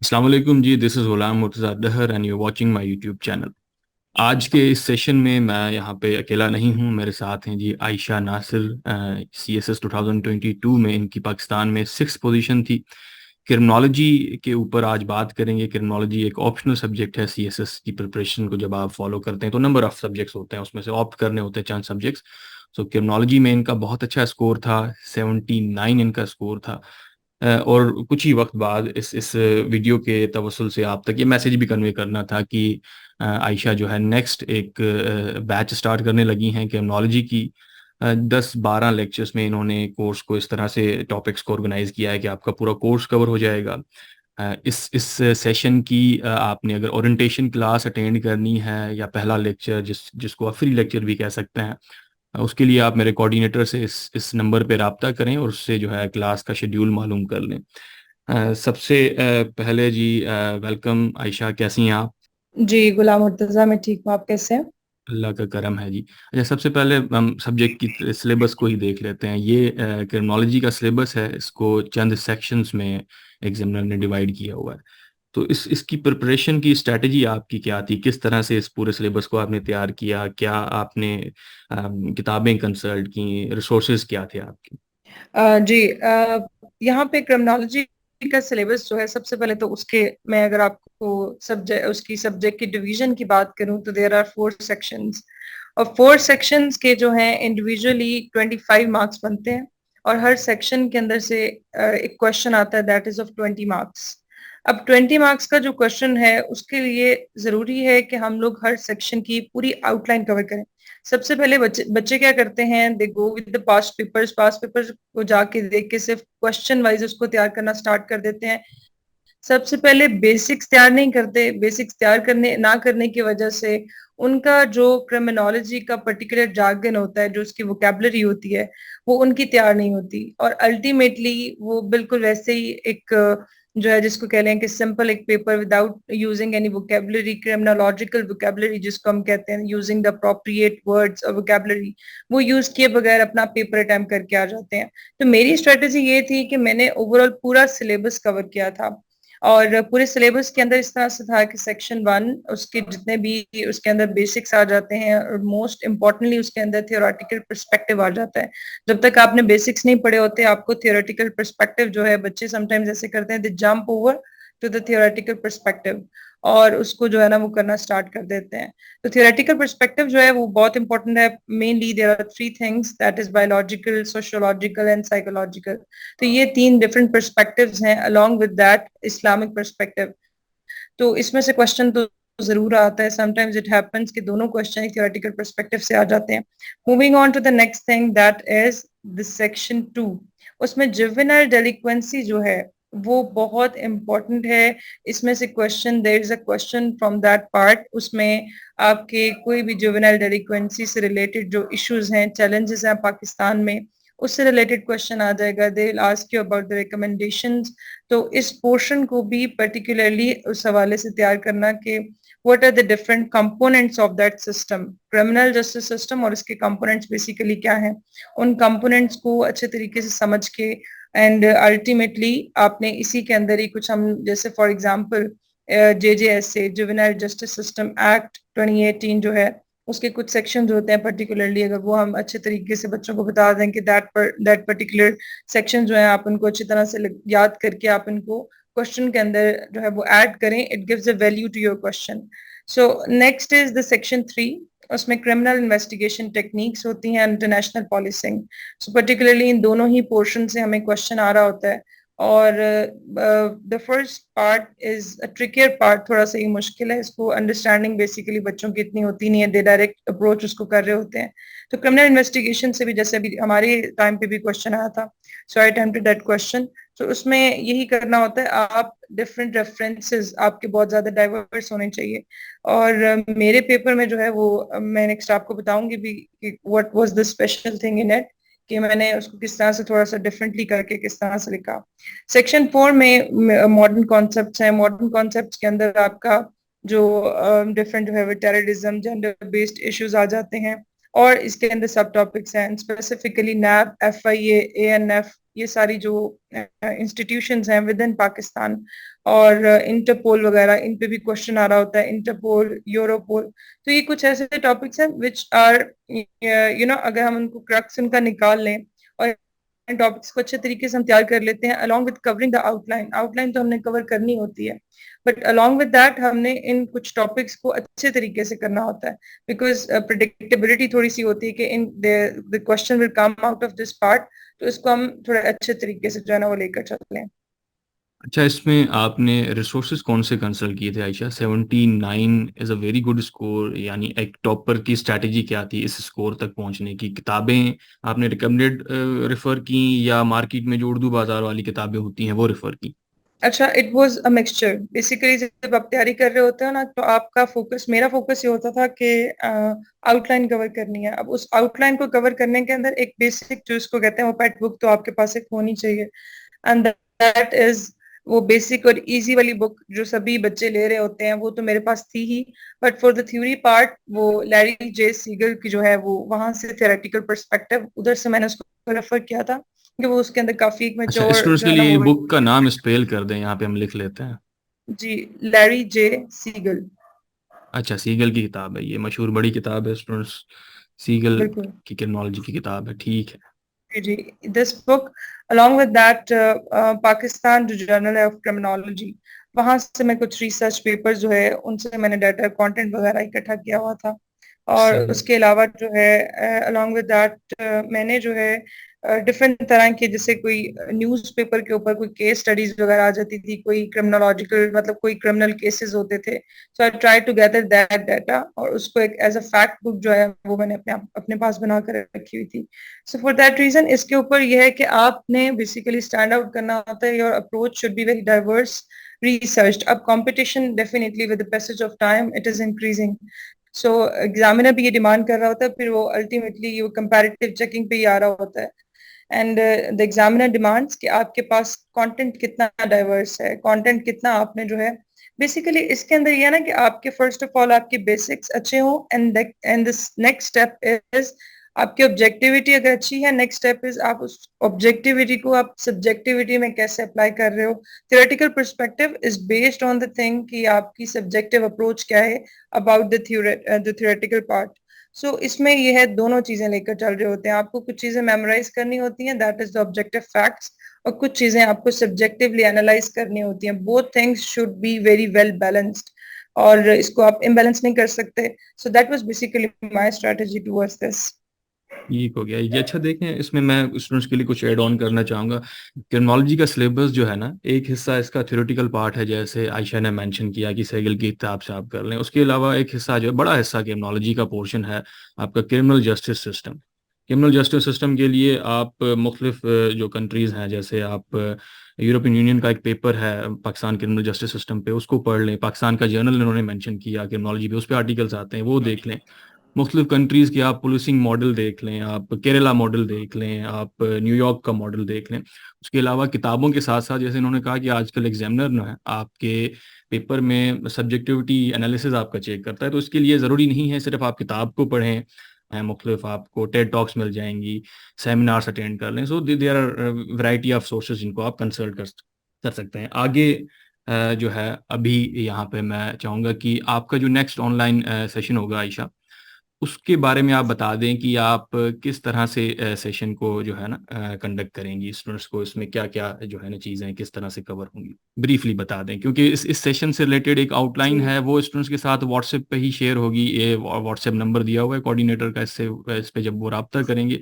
अस्सलाम वालेकुम जी। This is Ghulam Murtaza Dahar and you watching my YouTube channel. आज के इस सेशन में मैं यहाँ पे अकेला नहीं हूँ, मेरे साथ हैं जी आयशा नासिर। CSS 2022 में इनकी पाकिस्तान में 6th पोजीशन थी। क्रिमिनोलॉजी के ऊपर आज बात करेंगे। क्रिमिनोलॉजी एक ऑप्शनल सब्जेक्ट है। CSS की प्रिपरेशन को जब आप फॉलो करते हैं तो नंबर ऑफ सब्जेक्ट्स होते हैं, उसमें से ऑप्ट करने होते हैं चंद सब्जेक्ट्स। सो क्रिमिनोलॉजी में इनका बहुत अच्छा स्कोर था, 79 इनका स्कोर था। और कुछ ही वक्त बाद इस वीडियो के तवसल से आप तक ये मैसेज भी कन्वे करना था कि आयशा जो है नेक्स्ट एक बैच स्टार्ट करने लगी हैं क्रिमिनोलॉजी की। 10-12 लेक्चर्स में इन्होंने कोर्स को इस तरह से टॉपिक्स को ऑर्गेनाइज किया है कि आपका पूरा कोर्स कवर हो जाएगा। इस सेशन की आपने अगर ओरिएंटेशन क्लास अटेंड करनी है या पहला लेक्चर जिसको आप फ्री लेक्चर भी कह सकते हैं, उसके लिए आप मेरे कोऑर्डिनेटर से इस नंबर पे रब्ता करें और उससे जो है क्लास का शेड्यूल मालूम कर लें। सबसे पहले जी वेलकम आयशा, कैसी हैं आप? जी गुलाम मुर्तजा, मैं ठीक हूँ। आप कैसे हैं? अल्लाह का करम है जी। अच्छा, सबसे पहले हम सब्जेक्ट की सिलेबस को ही देख लेते हैं। ये क्रिमिनोलॉजी का सिलेबस है, इसको चंद सेक्शंस में एग्जामिनर ने डिवाइड किया हुआ है। तो इसकी प्रिपरेशन की स्ट्रैटेजी आपकी क्या थी? किस तरह से इस पूरे सिलेबस को आपने तैयार किया? क्या आपने किताबें कंसल्ट की? रिसोर्सेज क्या थे आपके? जी, यहाँ पे क्रिमिनोलॉजी का सिलेबस जो है, सबसे पहले तो उसके मैं अगर आपको सब्जेक्ट उसकी सब्जेक्ट की डिवीजन की बात करूँ तो देयर आर 4 सेक्शंस। और 4 सेक्शंस के जो हैं इंडिविजुअली 25 मार्क्स बनते हैं। और हर सेक्शन के अंदर से एक क्वेश्चन आता है दैट इज ऑफ 20 मार्क्स। अब 20 मार्क्स का जो क्वेश्चन है उसके लिए जरूरी है कि हम लोग हर सेक्शन की पूरी आउटलाइन कवर करें। सबसे पहले बच्चे बच्चे क्या करते हैं, they go with the past papers को जाके देख के सिर्फ क्वेश्चन वाइज उसको तैयार करना स्टार्ट कर देते हैं। सबसे पहले बेसिक्स तैयार नहीं करते। बेसिक्स तैयार करने ना करने की वजह से उनका जो क्रिमिनोलॉजी का पर्टिकुलर जार्गन होता है, जो उसकी वोकेबलरी होती है, वो उनकी तैयार नहीं होती। और अल्टीमेटली वो बिल्कुल वैसे ही एक जो है जिसको कह लें कि सिंपल एक paper without using any vocabulary, criminological vocabulary जिसको हम कहते हैं, यूजिंग द अप्रोप्रिएट वर्ड्स और वोकेबलरी, वो यूज किए बगैर अपना पेपर अटेम्प्ट करके आ जाते हैं। तो मेरी स्ट्रेटेजी ये थी कि मैंने ओवरऑल पूरा सिलेबस कवर किया था। और पूरे सिलेबस के अंदर इस तरह से था कि सेक्शन 1 उसके जितने भी उसके अंदर बेसिक्स आ जाते हैं, और मोस्ट इम्पोर्टेंटली उसके अंदर थियोरेटिकल पर्सपेक्टिव आ जाता है। जब तक आपने बेसिक्स नहीं पढ़े होते, आपको थियोरेटिकल पर्सपेक्टिव जो है, बच्चे समटाइम्स ऐसे करते हैं, they jump over to the theoretical perspective और उसको जो है ना वो करना स्टार्ट कर देते हैं। तो थियोरेटिकल पर्सपेक्टिव जो है वो बहुत इंपॉर्टेंट है। Mainly there are 3 things, that is biological, sociological and psychological. तो ये 3 डिफरेंट पर्सपेक्टिव्स हैं, along with that Islamic perspective. तो इसमें से क्वेश्चन तो जरूर आता है। समटाइम्स इट हैपेंस कि दोनों क्वेश्चन थियोरेटिकल पर्सपेक्टिव से आ जाते हैं। Moving on to the next thing, that is the section 2। उसमें जुवेनाइल डेलिक्वेंसी जो है वो बहुत इंपॉर्टेंट है। इसमें से question, there is a question from that part. उसमें आपके कोई भी जुवेनाइल डेलिक्वेंसी से रिलेटेड जो इश्यूज हैं, चैलेंजेस हैं पाकिस्तान में, उससे रिलेटेड क्वेश्चन आ जाएगा। They will ask you about the recommendations. तो इस पोर्शन को भी पर्टिकुलरली उस हवाले से तैयार करना कि what are the different components of that system, criminal justice system, और इसके कंपोनेंट्स बेसिकली क्या हैं। उन कंपोनेंट्स को अच्छे तरीके से समझ के एंड अल्टीमेटली आपने इसी के अंदर ही कुछ, हम जैसे for example JJSA, juvenile justice system act 2018 जो है, उसके कुछ सेक्शंस होते हैं पर्टिकुलरली, अगर वो हम अच्छे तरीके से बच्चों को बता दें कि दैट पर्टिकुलर सेक्शन जो है आप उनको अच्छी तरह से याद करके आप इनको क्वेश्चन के अंदर जो है वो ऐड करें, it gives a value to your question. So next is the section 3। उसमें क्रिमिनल इन्वेस्टिगेशन टेक्निक्स होती हैं, international policing. So particularly in दोनों ही पोर्शन से हमें क्वेश्चन आ रहा होता है। और the first part is a trickier part, थोड़ा सा ही मुश्किल है। इसको अंडरस्टैंडिंग बेसिकली बच्चों की इतनी होती नहीं है, दे डायरेक्ट अप्रोच उसको कर रहे होते हैं। तो क्रिमिनल इन्वेस्टिगेशन से भी जैसे अभी हमारे टाइम पे भी क्वेश्चन आया था, सो आई अटेम्प्टेड दैट क्वेश्चन। तो उसमें यही करना होता है, आप डिफरेंट रेफरेंसेस आपके बहुत ज्यादा डाइवर्स होने चाहिए। और मेरे पेपर में जो है वो मैं नेक्स्ट आपको बताऊंगी भी कि what was the special thing in it, कि मैंने उसको किस तरह से थोड़ा सा डिफरेंटली करके किस तरह से लिखा। सेक्शन 4 में मॉडर्न कॉन्सेप्ट्स हैं। मॉडर्न कॉन्सेप्ट्स के अंदर आपका जो डिफरेंट जो है टेररिज्म, जेंडर बेस्ड इश्यूज आ जाते हैं। और इसके अंदर सब टॉपिक्स हैं, स्पेसिफिकली नैब, FIA, ANF, ये सारी जो इंस्टीट्यूशंस हैं विद इन पाकिस्तान, और इंटरपोल वगैरह, इन पे भी क्वेश्चन आ रहा होता है, इंटरपोल, यूरोपोल। तो ये कुछ ऐसे टॉपिक्स हैं विच आर अगर हम उनको क्रक्स उनका निकाल लें और टॉपिक्स को अच्छे तरीके से हम तैयार कर लेते हैं, along with covering the outline, outline तो हमने कवर करनी होती है, बट अलॉन्ग विद दैट हमने इन कुछ टॉपिक्स को अच्छे तरीके से करना होता है, बिकॉज प्रिडिक्टेबिलिटी थोड़ी सी होती है कि in the question will come out of this part, तो इसको हम थोड़े अच्छे तरीके से जो है ना वो लेकर चलें। अच्छा, इसमें आपने रिसोर्सेज कौन से कंसल्ट किए थे Ayesha? 79 is a very good score, यानी एक टॉपर की स्ट्रैटेजी क्या थी इस स्कोर तक पहुंचने की? किताबें आपने रिकमेंडेड रेफर की या मार्केट में जो उर्दू बाजार वाली किताबें होती हैं वो रेफर की? अच्छा, it was a mixture basically. जब आप तैयारी कर रहे होते हो ना, तो आपका फोकस, मेरा फोकस ये होता था कि आउटलाइन कवर करनी है। अब उस आउटलाइन को कवर करने के अंदर एक बेसिक जो इसको कहते हैं वो पेट बुक तो आपके पास एक होनी चाहिए, एंड दैट इज वो बेसिक और इजी वाली बुक जो सभी बच्चे ले रहे होते हैं, वो तो मेरे पास थी ही। But for the theory part, वो लैरी जे सीगल की जो है, वो वहां से थियोरेटिकल पर्सपेक्टिव उधर से मैंने उसको रेफर किया था, कि वो उसके अंदर काफी एक अच्छा, मेच्योर स्टूडेंट्स जो के है ना लिए वो। बुक का नाम स्पेल कर दें, यहाँ पे हम लिख लेते हैं। जी, लैरी जे सीगल। अच्छा, सीगल की किताब है, ये मशहूर बड़ी किताब है स्टूडेंट्स, सीगल बिल्कुल। की क्रिमिनोलॉजी की किताब है, ठीक है। जी जी, this book along with that Pakistan जो जर्नल है ऑफ क्रिमिनोलॉजी, वहां से मैं कुछ रिसर्च पेपर्स जो है उनसे मैंने डाटा कंटेंट वगैरह इकट्ठा किया हुआ था। और सही। उसके अलावा जो है along with that मैंने जो है डिफरेंट तरह के, जैसे कोई न्यूज़पेपर के ऊपर कोई केस स्टडीज वगैरह आ जाती थी, कोई क्रिमिनोलॉजिकल मतलब कोई क्रिमिनल केसेस होते थे, so I try to gather that data और उसको एक एज अ फैक्ट बुक जो है वो मैंने अपने पास बना कर रखी हुई थी। सो फॉर दैट रीजन इसके ऊपर यह है कि आपने बेसिकली स्टैंड आउट करना होता है, your approach should be very diverse, research. अब competition definitely with the passage of time it is increasing, so examiner भी ये डिमांड कर रहा होता है, फिर वो अल्टीमेटली वो कंपैरेटिव चेकिंग पे ही आ रहा होता है, एंड द एग्जामिनर डिमांड्स कि आपके पास कंटेंट कितना डाइवर्स है, कंटेंट कितना आपने जो है बेसिकली इसके अंदर ये है ना कि आपके फर्स्ट ऑफ ऑल आपके बेसिक्स अच्छे हों, and this next step is आपकी ऑब्जेक्टिविटी अगर अच्छी है, नेक्स्ट स्टेप इज आप उस ऑब्जेक्टिविटी को आप सब्जेक्टिविटी में कैसे अप्लाई कर रहे हो। Theoretical perspective is based on the thing कि आपकी सब्जेक्टिव अप्रोच क्या है अबाउट द थियोरेटिकल पार्ट। सो इसमें ये है, दोनों चीजें लेकर चल रहे होते हैं, आपको कुछ चीजें मेमोराइज करनी होती हैं, that is the objective facts, और कुछ चीजें आपको सब्जेक्टिवली एनालाइज करनी होती हैं। Both things should be very well balanced, और इसको आप इम्बैलेंस नहीं कर सकते। So that was basically my strategy towards this. ठीक हो गया ये। अच्छा देखें, इसमें मैं स्टूडेंट्स के लिए कुछ ऐड ऑन करना चाहूँगा। क्रिमिनोलॉजी का सिलेबस जो है ना, एक हिस्सा इसका थ्योरेटिकल पार्ट है, जैसे आयशा ने मेंशन किया कि सेगल की किताब से आप कर लें। उसके अलावा एक हिस्सा जो है, बड़ा हिस्सा क्रिमिनोलॉजी का पोर्शन है आपका criminal justice system. Criminal justice system के लिए आप मुख्तलिफ जो कंट्रीज़ हैं, जैसे आप यूरोपियन यूनियन का एक पेपर है पाकिस्तान क्रिमिनल जस्टिस सिस्टम पे, उसको पढ़ लें। पाकिस्तान का जर्नल इन्होंने मेंशन किया क्रिमिनोलॉजी पे, उस पर आर्टिकल्स आते हैं, वो देख लें। मुख्तलिफ कंट्रीज़ के आप पुलिसिंग मॉडल देख लें, आप केरला मॉडल देख लें, आप न्यूयॉर्क का मॉडल देख लें। उसके अलावा किताबों के साथ साथ, जैसे इन्होंने कहा कि आजकल एग्जामिनर ना है आपके पेपर में सब्जेक्टिविटी एनालिसिस आपका चेक करता है, तो इसके लिए ज़रूरी नहीं है सिर्फ आप किताब को पढ़ें। मुख्तलिफ आपको टेड टॉक्स मिल जाएंगी, सेमिनार्स अटेंड कर लें। So there are variety of sources जिनको आप कंसल्ट कर सकते हैं आगे। जो है अभी यहाँ पे मैं चाहूँगा कि आपका जो नेक्स्ट ऑनलाइन सेशन होगा आयशा, उसके बारे में आप बता दें कि आप किस तरह से सेशन को जो है ना कंडक्ट करेंगी, स्टूडेंट्स को इसमें क्या क्या जो है ना चीज़ें किस तरह से कवर होंगी, ब्रीफली बता दें, क्योंकि इस सेशन से रिलेटेड एक आउटलाइन जी है वो स्टूडेंट्स के साथ व्हाट्सएप पे ही शेयर होगी। ये व्हाट्सएप नंबर दिया हुआ है कोऑर्डिनेटर का, इससे इस पे जब वो रब्ता करेंगे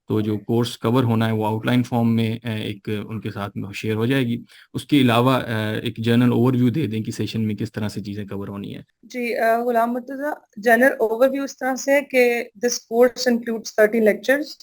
तो जो कोर्स कवर होना है वो आउटलाइन फॉर्म में एक उनके साथ में शेयर हो जाएगी। उसके अलावा एक जर्नल ओवरव्यू दे दें कि सेशन में किस तरह से चीज़ें कवर होनी है। जी, गुलाम मुर्तजा, जनरल ओवरव्यू इस तरह से है कि दिस कोर्स इंक्लूड्स 13 लेक्चर्स,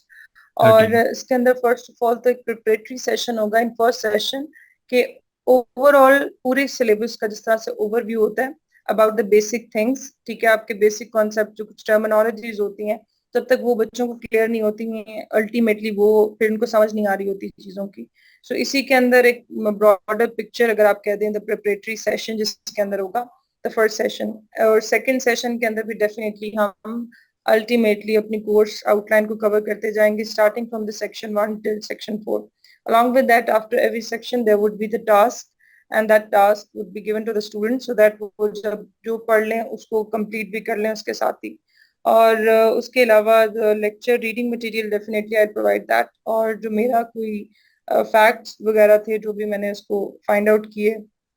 और 13। इसके अंदर फर्स्ट ऑफ ऑल तो एक प्रिपरेटरी सेशन होगा इन फर्स्ट सेशन के ओवरऑल पूरे सिलेबस का जिस तरह से ओवरव्यू होता है अबाउट द बेसिक थिंग्स, ठीक है, आपके बेसिक कॉन्सेप्ट जो कुछ टर्मिनोलॉजीज होती हैं, तब तक वो बच्चों को क्लियर नहीं होती हैं, अल्टीमेटली वो फिर उनको समझ नहीं आ रही होती चीजों की। सो इसी के अंदर एक ब्रॉडर पिक्चर अगर आप कह दें, द प्रिपरेटरी सेशन जिसके अंदर होगा द फर्स्ट सेशन, और सेकंड सेशन के अंदर भी डेफिनेटली हम अल्टीमेटली अपनी कोर्स आउटलाइन को कवर करते जाएंगे, starting from the section 1 till section 4। Along with that, after every section there would be the task, and that task would be given to the students so that वो जब जो पढ़ लें उसको complete भी कर लें उसके साथ ही। और उसके अलावा lecture reading material definitely I provide that. और जो मेरा कोई फैक्ट्स वगैरह थे जो भी मैंने उसको फाइंड आउट किए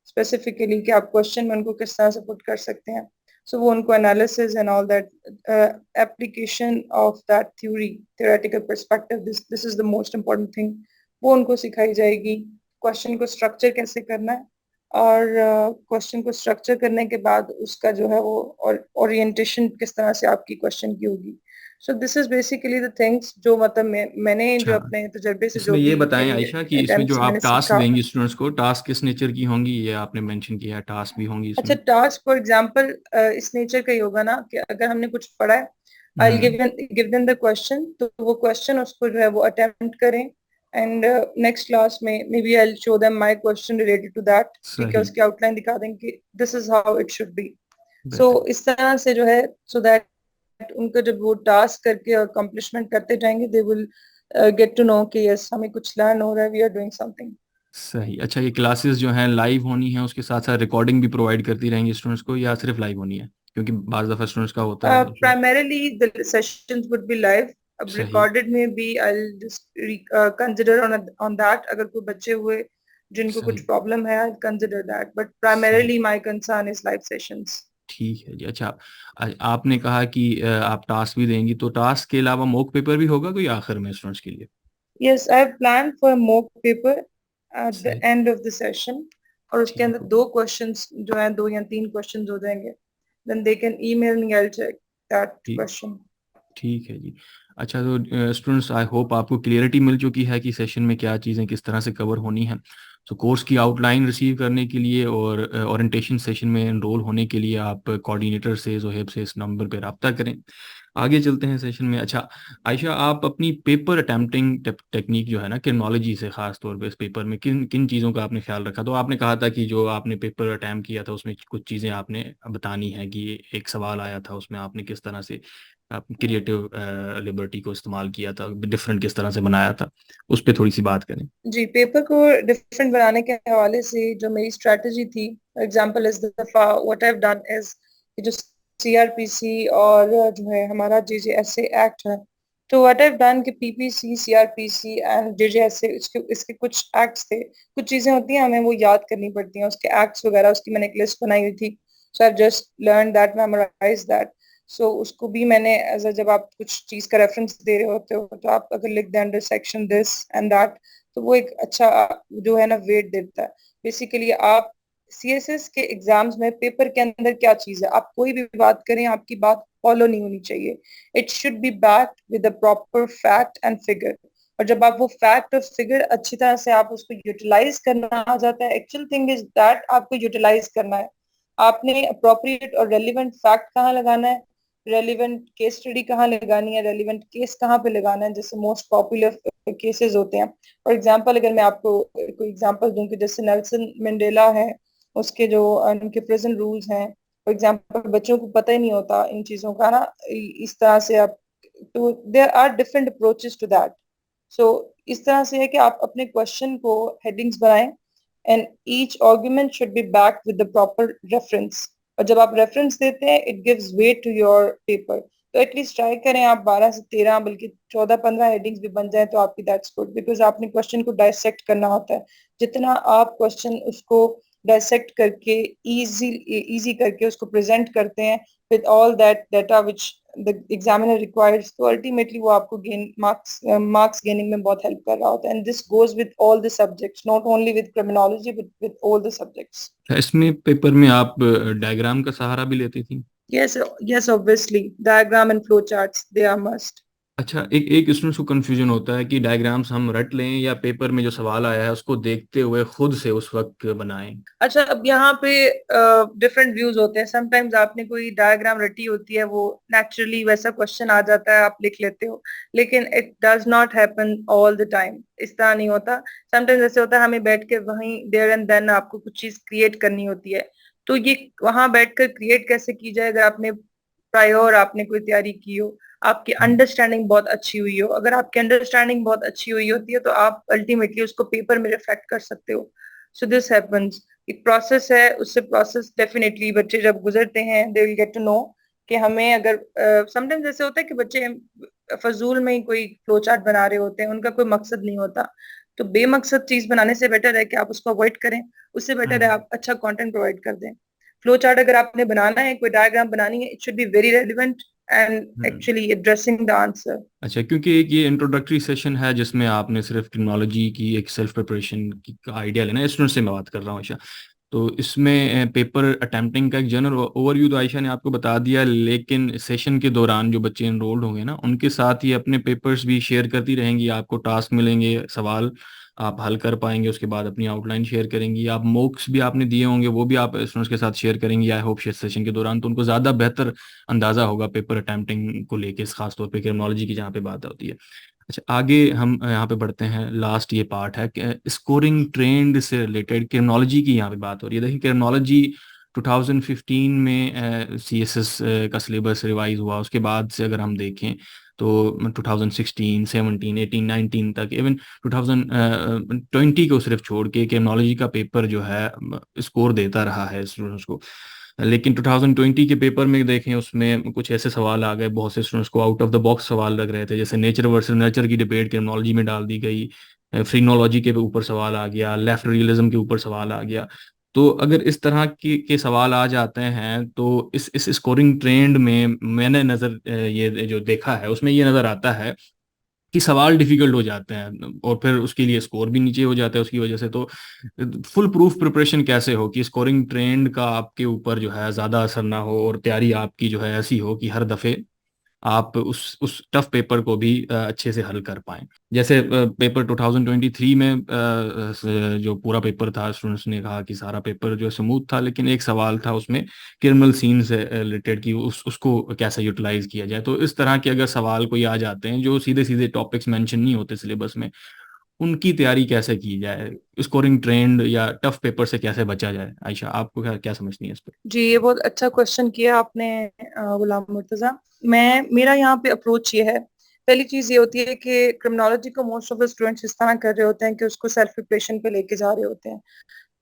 स्पेसिफिकली कि आप क्वेश्चन में उनको किस तरह से पुट कर सकते हैं, सो वो उनको analysis and all that application of that theory theoretical perspective, this is the most important thing, वो उनको सिखाई जाएगी। क्वेश्चन को स्ट्रक्चर कैसे करना है, और क्वेश्चन को स्ट्रक्चर करने के बाद उसका जो है वो ओरिएंटेशन किस तरह से आपकी क्वेश्चन की होगी। So this is basically the things जो मतलब मैंने जो अच्छा, अपने तजर्बे से जो इसमें ये भी बताएं मेरी आयशा कि इसमें जो अटेम्प्ट्स आप मैंने टास्क सीखा। देंगी स्टूडेंट्स को, टास्क किस नेचर की होंगी, ये आपने मेंशन किया है, टास्क भी होंगी अच्छा, इसमें? टास्क फॉर एग्जांपल इस नेचर का ही होगा ना कि अगर हमने कुछ पढ़ा है, आई हम्म। गिव देम द क्वेश्चन, तो वो क्वेश्चन उसको जो है वो अटेम्प्ट करें, एंड नेक्स्ट क्लास में maybe I show them my question related to that. ठीक है, सही। उसकी आउटलाइन दिखा देंगे, this is how it should be. So बेहतर। इस तरह से जो है, सो दैट उनका जब वो टास्क करके अकम्पलिशमेंट करते जाएंगे, they will get to know कि यस हमें कुछ लर्न हो रहा है, वी आर डूइंग समथिंग। सही। अच्छा, ये क्लासेस जो हैं लाइव होनी है, उसके साथ साथ रिकॉर्डिंग भी प्रोवाइड करती रहेंगी स्टूडेंट्स को, या सिर्फ लाइव होनी है? क्योंकि बाज़ दफ़ा स्टूडेंट्स का होता है कि। Primarily, the sessions would be live. अब सही। recorded में भी I'll just consider on that. अगर कोई बच्चे हुए जिनको कुछ सही। प्रॉब्लम है, I'll consider that. But सही। primarily my concern is live sessions. ठीक है जी। अच्छा, आपने कहा कि आप टास्क भी देंगी, तो टास्क के अलावा मॉक पेपर भी होगा कोई आखिर में स्टूडेंट्स के लिए? Yes, I have planned for a mock paper at the सही। end of the session. और उसके ठीक अंदर हो। दो questions जो हैं, दो या तीन questions हो जाएंगे. Then they can email me. I'll check that ठीक। question. ठीक है जी। अच्छा, तो स्टूडेंट्स, आई होप आपको क्लियरिटी मिल चुकी है कि सेशन में क्या चीज़ें किस तरह से कवर होनी है। तो कोर्स की आउटलाइन रिसीव करने के लिए और ओरिएंटेशन सेशन में एनरोल होने के लिए आप कोऑर्डिनेटर से, जोहेब से, इस नंबर पर रब्ता करें। आगे चलते हैं सेशन में। अच्छा आयशा, आप अपनी पेपर अटेम्प्टिंग टेक्निक जो है ना, क्रिमिनोलॉजी से खास तौर पे इस पेपर में किन किन चीज़ों का आपने ख्याल रखा? तो आपने कहा था कि जो आपने पेपर अटैम्प्ट किया था उसमें कुछ चीज़ें आपने बतानी है कि एक सवाल आया था, उसमें आपने किस तरह से क्रिएटिव लिबर्टी को इस्तेमाल किया था, डिफरेंट किस तरह से बनाया था, उस पर थोड़ी सी बात करें। जी, पेपर को डिफरेंट बनाने के हवाले से जो मेरी स्ट्रेटजी थी, फॉर एग्जांपल इस दफा what I have done is जो सीआरपीसी और जो है हमारा जेजेएसए एक्ट है, तो व्हाट आई हैव डन कि पीपीसी, सीआरपीसी एंड जेजेएसए, इसके इसके कुछ एक्ट्स थे, कुछ चीजें होती हैं हमें वो याद करनी पड़ती हैं, उसके एक्ट्स वगैरह, उसकी मैंने एक लिस्ट बनाई हुई थी। So I just learn that, memorise that. So उसको भी मैंने एज अ, जब आप कुछ चीज का रेफरेंस दे रहे होते हो तो आप अगर लिख दें under section this and that, तो वो एक अच्छा जो है ना वेट देता है। बेसिकली आप सीएसएस के एग्जाम्स में पेपर के अंदर क्या चीज है, आप कोई भी बात करें आपकी बात फॉलो नहीं होनी चाहिए, it should B backed with a proper fact and figure. और जब आप वो फैक्ट और फिगर अच्छी तरह से आप उसको यूटिलाइज करना आ जाता है, एक्चुअल थिंग इज दैट आपको यूटिलाइज करना है। आपने अप्रोप्रिएट और रेलिवेंट फैक्ट कहाँ लगाना है, रेलिवेंट केस स्टडी कहाँ लगानी है, रेलिवेंट केस कहाँ पे लगाना है, जैसे मोस्ट पॉपुलर केसेस होते हैं। फॉर एग्जाम्पल अगर मैं आपको कोई एग्जाम्पल दूं कि जैसे नेल्सन मंडेला है, उसके जो उनके प्रिजन रूल्स हैं, फॉर एग्जाम्पल बच्चों को पता ही नहीं होता इन चीजों का ना, इस तरह से आप, तो there are different approaches to that. So इस तरह से है कि आप अपने क्वेश्चन को हेडिंग्स बनाएं, and each argument should be back with the proper reference. और जब आप रेफरेंस देते हैं it gives weight to your paper. तो एटलीस्ट ट्राई करें आप 12 से 13 बल्कि 14-15 हेडिंग्स भी बन जाए तो आपकी दैट्स गुड, बिकॉज आपने क्वेश्चन को डायसेक्ट करना होता है। जितना आप क्वेश्चन उसको डायसेक्ट करके इजी इजी करके उसको प्रेजेंट करते हैं with all that data which the examiner requires, तो अल्टीमेटली वो आपको गेन मार्क्स गेनिंग में बहुत हेल्प कर रहा होता है। And this goes with all the subjects, not only with criminology but with all the subjects. इसमें पेपर में आप डायग्राम का सहारा भी लेती थी? Yes, yes, obviously. Diagram and flow charts, they are must. अच्छा, एक एक स्टूडेंट्स को कंफ्यूजन होता है कि डायग्राम्स हम रट लें या पेपर में जो सवाल आया है उसको देखते हुए खुद से उस वक्त बनाएं। अच्छा, अब यहाँ पे डिफरेंट व्यूज होते हैं। समटाइम्स आपने कोई डायग्राम रटी होती है, वो नेचुरली वैसा क्वेश्चन आ जाता है, आप लिख लेते हो, लेकिन it does not happen all the time, इस तरह नहीं होता। समटाइम्स ऐसे होता है हमें बैठ के वहीं देयर एंड देन आपको कुछ चीज क्रिएट करनी होती है, तो ये वहां बैठकर क्रिएट कैसे की जाए, अगर आपने प्रायोर आपने कोई तैयारी की हो, आपकी अंडरस्टैंडिंग बहुत अच्छी हुई हो। अगर आपकी अंडरस्टैंडिंग बहुत अच्छी हुई होती है तो आप अल्टीमेटली उसको पेपर में रिफ्लेक्ट कर सकते हो। सो दिस हैपेंस, एक प्रोसेस है, उससे प्रोसेस डेफिनेटली बच्चे जब गुजरते हैं they will get to know कि हमें अगर समटाइम्स ऐसे होता है कि बच्चे फजूल में ही कोई फ्लो चार्ट बना रहे होते हैं, उनका कोई मकसद नहीं होता। तो बेमकसद चीज बनाने से बेटर है कि आप उसको अवॉइड करें, उससे बेटर है हम्म। आप अच्छा कंटेंट प्रोवाइड कर दें। फ्लो चार्ट अगर आपने बनाना है, कोई डायग्राम बनानी है, it should be very relevant and hmm. Actually addressing the answer. अच्छा, क्योंकि एक ये इंट्रोडक्टरी सेशन है जिसमें आपने सिर्फ क्रिमिनोलॉजी की एक सेल्फ प्रिपरेशन की का आइडिया लेना है, स्टूडेंट से मैं बात कर रहा हूँ आयशा। तो इसमें पेपर अटेम्प्टिंग का एक जनरल ओवरव्यू तो आयशा ने आपको बता दिया, लेकिन सेशन के दौरान जो बच्चे इनरोल्ड होंगे ना, उनके साथ ही अपने पेपर्स भी शेयर करती रहेंगी, आपको टास्क मिलेंगे, सवाल आप हल कर पाएंगे, उसके बाद अपनी आउटलाइन शेयर करेंगी, आप मोक्स भी आपने दिए होंगे वो भी आप स्टूडेंट्स के साथ शेयर करेंगी आई होप सेशन के दौरान, तो उनको ज़्यादा बेहतर अंदाजा होगा पेपर अटेम्प्टिंग को लेके, खासतौर पे क्रिमिनोलॉजी की जहाँ पे बात होती है। अच्छा, आगे हम यहाँ पे बढ़ते हैं, लास्ट ये पार्ट है कि स्कोरिंग ट्रेंड से रिलेटेड क्रिमिनोलॉजी की यहाँ पे बात हो रही है। देखिए क्रिमिनोलॉजी 2015 में सीएसएस का सिलेबस रिवाइज हुआ, उसके बाद से अगर हम देखें तो 2016, 17, 18, 19 तक, इवन 2020 को सिर्फ छोड़ के क्रिमिनोलॉजी का पेपर जो है स्कोर देता रहा है स्टूडेंट्स को। लेकिन 2020 के पेपर में देखें, उसमें कुछ ऐसे सवाल आ गए, बहुत से स्टूडेंट्स को आउट ऑफ द बॉक्स सवाल लग रहे थे, जैसे नेचर वर्सेस नर्चर की डिबेट क्रिमिनोलॉजी में डाल दी गई, फ्रीनोलॉजी के ऊपर सवाल आ गया, लेफ्ट रियलिज्म के ऊपर सवाल आ गया। तो अगर इस तरह के सवाल आ जाते हैं तो इस स्कोरिंग ट्रेंड में मैंने ये जो देखा है उसमें ये नज़र आता है कि सवाल डिफिकल्ट हो जाते हैं और फिर उसके लिए स्कोर भी नीचे हो जाता है उसकी वजह से। तो फुल प्रूफ प्रिपरेशन कैसे हो कि स्कोरिंग ट्रेंड का आपके ऊपर जो है ज़्यादा असर ना हो और तैयारी आपकी जो है ऐसी हो कि हर दफ़े आप उस टफ पेपर को भी अच्छे से हल कर पाएं। जैसे पेपर 2023 में जो पूरा पेपर था, स्टूडेंट्स ने कहा कि सारा पेपर जो स्मूथ था, लेकिन एक सवाल था उसमें क्रिमिनल सीन से रिलेटेड कि उसको कैसे यूटिलाइज किया जाए। तो इस तरह के अगर सवाल कोई आ जाते हैं जो सीधे सीधे टॉपिक्स मेंशन नहीं होते सिलेबस में, उनकी तैयारी कैसे की जाए, स्कोरिंग ट्रेंड या टफ पेपर से कैसे बचा जाए, आयशा आपको क्या क्या समझनी है इस पर? जी, ये बहुत अच्छा क्वेश्चन किया आपने गुलाम मुर्तजा। मैं मेरा यहाँ पे अप्रोच ये है, पहली चीज ये होती है कि क्रिमिनोलॉजी को मोस्ट ऑफ द स्टूडेंट्स इस तरह कर रहे होते हैं कि उसको सेल्फ प्रिपरेशन पे लेके जा रहे होते हैं।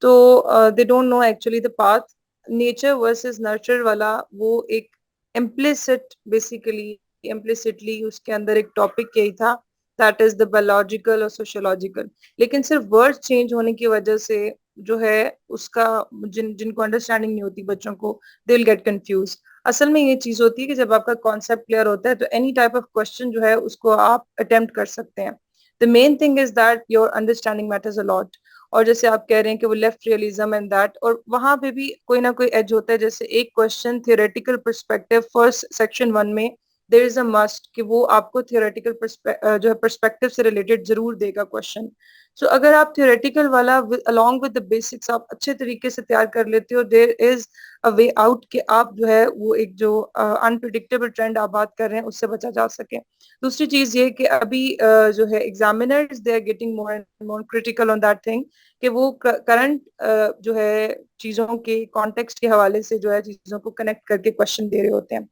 तो they don't know actually the path. Nature versus nurture वाला वो एक इम्प्लिसिट, बेसिकली इम्प्लिसिटली उसके अंदर एक टॉपिक यही था, दैट इज द बायोलॉजिकल और सोशियोलॉजिकल। लेकिन सिर्फ वर्ड चेंज होने की वजह से जो है उसका जिनको अंडरस्टैंडिंग नहीं होती बच्चों को, दे विल गेट कंफ्यूज। असल में ये चीज होती है कि जब आपका कॉन्सेप्ट क्लियर होता है तो एनी टाइप ऑफ क्वेश्चन जो है उसको आप अटेम्प्ट कर सकते हैं। The main thing is that your understanding matters a lot. और जैसे आप कह रहे हैं कि वो लेफ्ट रियलिज्म एंड दैट, और वहां पे भी कोई ना कोई एज होता है। जैसे एक question theoretical perspective first section one में देयर इज अ मस्ट कि वो आपको थियोरेटिकल जो है पर्सपेक्टिव से रिलेटेड जरूर देगा क्वेश्चन। सो अगर आप थियोरेटिकल वाला अलोंग विद द बेसिक्स आप अच्छे तरीके से तैयार कर लेते हो, there is a way out कि आप जो है वो एक जो अनप्रिडिक्टेबल ट्रेंड आप बात कर रहे हैं उससे बचा जा सके। दूसरी चीज ये कि अभी जो है examiners they are getting more and more critical on that thing कि वो करंट जो है चीजों के कॉन्टेक्स्ट के हवाले से जो है चीजों को कनेक्ट करके क्वेश्चन दे रहे होते हैं।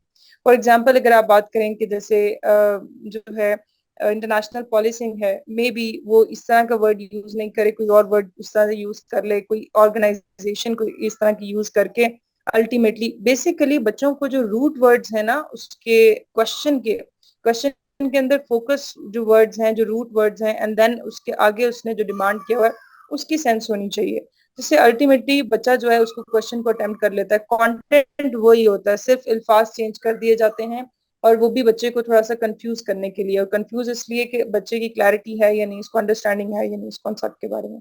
फॉर एग्जाम्पल अगर आप बात करें कि जैसे जो है इंटरनेशनल पॉलिसिंग है, मे बी वो इस तरह का वर्ड यूज नहीं करे, कोई और वर्ड उस तरह से यूज कर ले, कोई ऑर्गेनाइजेशन को इस तरह की यूज करके अल्टीमेटली बेसिकली बच्चों को जो रूट वर्ड्स है ना उसके क्वेश्चन के अंदर फोकस जो वर्ड्स हैं, जो रूट वर्ड्स हैं, एंड देन उसके आगे उसने जो डिमांड किया हुआ है उसकी सेंस होनी चाहिए, जिससे अल्टीमेटली बच्चा जो है उसको क्वेश्चन को अटेम्प्ट कर लेता है। कंटेंट वही होता है, सिर्फ अल्फाज चेंज कर दिए जाते हैं, और वो भी बच्चे को थोड़ा सा कंफ्यूज करने के लिए, और कंफ्यूज इसलिए कि बच्चे की क्लैरिटी है या नहीं, उसको अंडरस्टैंडिंग है या नहीं उस कॉन्सेप्ट के बारे में।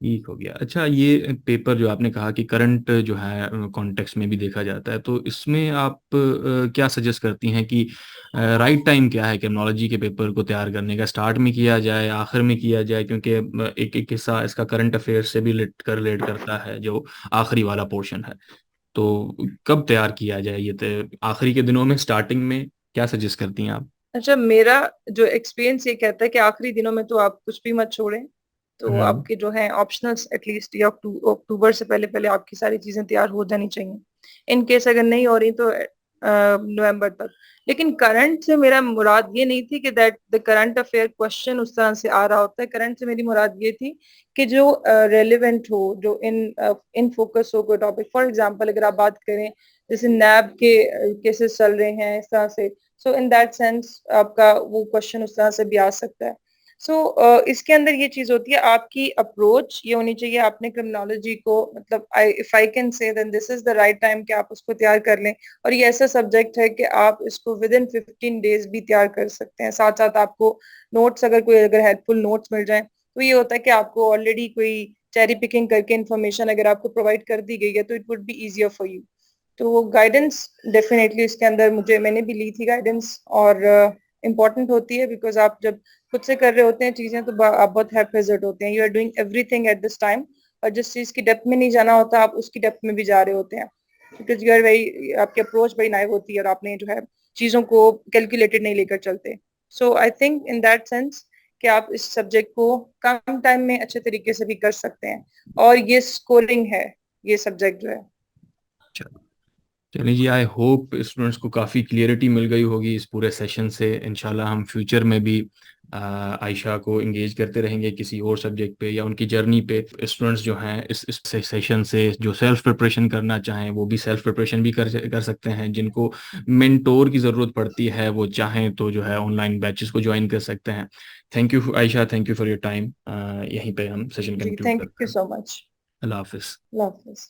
ठीक हो गया। अच्छा, ये पेपर जो आपने कहा कि करंट जो है कॉन्टेक्स्ट में भी देखा जाता है, तो इसमें आप क्या सजेस्ट करती हैं कि राइट टाइम क्या है क्रिमिनोलॉजी के पेपर को तैयार करने का? स्टार्ट में किया जाए, आखिर में किया जाए? क्योंकि एक एक हिस्सा इसका करंट अफेयर से भी रिलेट करता है, जो आखिरी वाला पोर्शन है। तो कब तैयार किया जाए ये? आखिरी के दिनों में, स्टार्टिंग में? क्या सजेस्ट करती हैं आप? अच्छा, मेरा जो एक्सपीरियंस ये कहता है कि आखिरी दिनों में तो आप कुछ भी मत छोड़ें। तो हम्म। आपके जो है ऑप्शनल्स एटलीस्ट या अक्टूबर से पहले पहले आपकी सारी चीजें तैयार हो जानी चाहिए। इन केस अगर नहीं हो रही तो नवंबर तक। लेकिन करंट से मेरा मुराद ये नहीं थी कि that the current affair question उस तरह से आ रहा होता है। करंट से मेरी मुराद ये थी कि जो रेलिवेंट हो, जो इन फोकस हो कोई टॉपिक। फॉर एग्जांपल अगर आप बात करें जैसे नैब के केसेस चल रहे हैं इस तरह से, सो इन दैट सेंस आपका वो क्वेश्चन उस तरह से भी आ सकता है। सो इसके अंदर ये चीज होती है, आपकी अप्रोच ये होनी चाहिए। आपने क्रिमिनोलॉजी को मतलब if I can say then this is the right time कि आप उसको तैयार कर लें। और ये ऐसा सब्जेक्ट है कि आप इसको विद इन 15 डेज भी तैयार कर सकते हैं। साथ साथ आपको नोट्स, अगर हेल्पफुल नोट्स मिल जाए तो ये होता है कि आपको ऑलरेडी कोई चेरी पिकिंग करके इन्फॉर्मेशन अगर आपको प्रोवाइड कर दी गई है तो it would be easier for you. तो वो गाइडेंस डेफिनेटली इसके अंदर मैंने भी ली थी गाइडेंस, और इम्पोर्टेंट होती है बिकॉज आप जब खुद से कर रहे होते हैं चीजें तो आप बहुत हैफेजर्ड होते हैं। You are doing everything at this time, और जिस चीज की डेप्थ में नहीं जाना होता आप उसकी डेप्थ में भी जा रहे होते हैं, बिकॉज यू आर वेरी, आपकी अप्रोच बड़ी नाइव होती है और आपने जो है चीजों को कैलकुलेटेड नहीं लेकर चलते। So I think in that sense कि आप इस सब्जेक्ट को कम टाइम में अच्छे तरीके से भी कर सकते हैं, और ये स्कोरिंग है ये सब्जेक्ट जो है। चलिए जी, आई होप स्टूडेंट्स को काफ़ी क्लियरिटी मिल गई होगी इस पूरे सेशन से। इंशाल्लाह हम फ्यूचर में भी आयशा को इंगेज करते रहेंगे किसी और सब्जेक्ट पे या उनकी जर्नी पे। स्टूडेंट्स जो हैं इस सेशन से जो सेल्फ प्रिपरेशन करना चाहें वो भी सेल्फ प्रिपरेशन भी कर सकते हैं। जिनको मेंटोर की ज़रूरत पड़ती है वो चाहें तो जो है ऑनलाइन बैचेस को ज्वाइन कर सकते हैं। Thank you Ayesha, thank you for your time. यहीं पे हम सेशन जी कंक्लूड थैंक करते यू हैं। So much. अल्लाह हाफिज़। अल्लाह हाफिज।